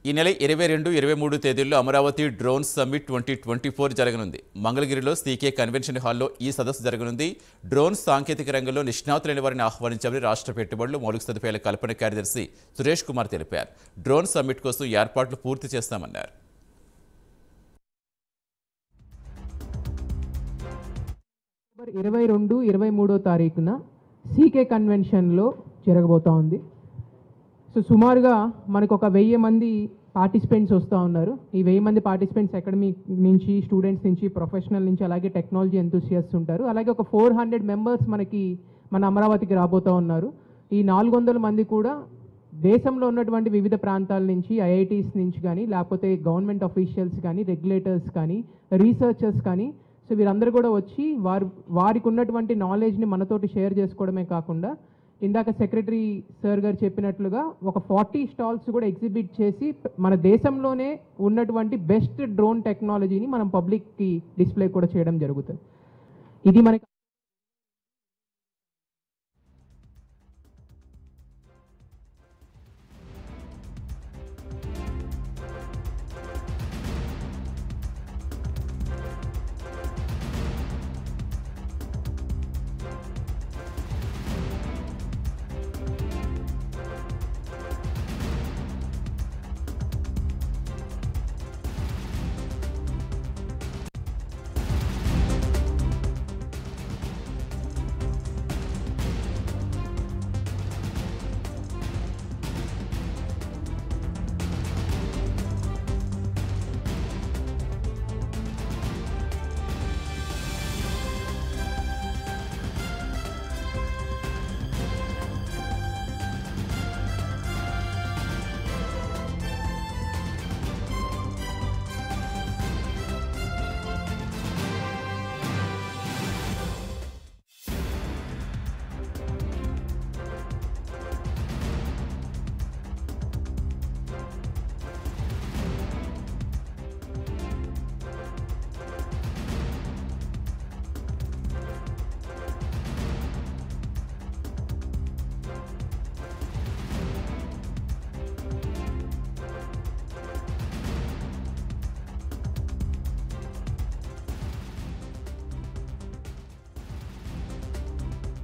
ఈ నెల 22, 23 తేదీల్లో అమరావతి డ్రోన్ సమ్మిట్ 2024 జరగనుంది. మంగళగిరిలో సీకే కన్వెన్షన్ హాల్లో ఈ సదస్సు జరగనుంది. డ్రోన్ సాంకేతిక రంగంలో నిష్ణాతులైన వారిని ఆహ్వానించామని రాష్ట్ర పెట్టుబడులు, మౌలిక సదుపాయాల కల్పన కార్యదర్శి సురేష్ కుమార్ తెలిపారు. డ్రోన్ సమ్మిట్ కోసం ఏర్పాట్లు పూర్తి చేస్తామన్నారు. అక్టోబర్ 22, 23 తారీఖున సీకే కన్వెన్షన్లో జరగబోతా ఉంది. సో సుమారుగా మనకు ఒక 1000 మంది పార్టిసిపెంట్స్ వస్తూ ఉన్నారు. ఈ 1000 మంది పార్టిసిపెంట్స్ అకాడమిక్ నుంచి, స్టూడెంట్స్ నుంచి, ప్రొఫెషనల్ నుంచి, అలాగే టెక్నాలజీ ఎంతూసియాస్ట్స్ ఉంటారు. అలాగే ఒక 400 మెంబర్స్ మన అమరావతికి రాబోతూ ఉన్నారు. ఈ 400 మంది కూడా దేశంలో ఉన్నటువంటి వివిధ ప్రాంతాల నుంచి, ఐఐటీస్ నుంచి కానీ, లేకపోతే గవర్నమెంట్ అఫీషియల్స్ కానీ, రెగ్యులేటర్స్ కానీ, రీసెర్చర్స్ కానీ, సో వీరందరూ కూడా వచ్చి వారికి ఉన్నటువంటి నాలెడ్జ్ని మనతోటి షేర్ చేసుకోవడమే కాకుండా, ఇందాక సెక్రటరీ సార్ గారు చెప్పినట్లుగా ఒక 40 స్టాల్స్ కూడా ఎగ్జిబిట్ చేసి మన దేశంలోనే ఉన్నటువంటి బెస్ట్ డ్రోన్ టెక్నాలజీని మనం పబ్లిక్కి డిస్ప్లే కూడా చేయడం జరుగుతుంది. ఇది మనకి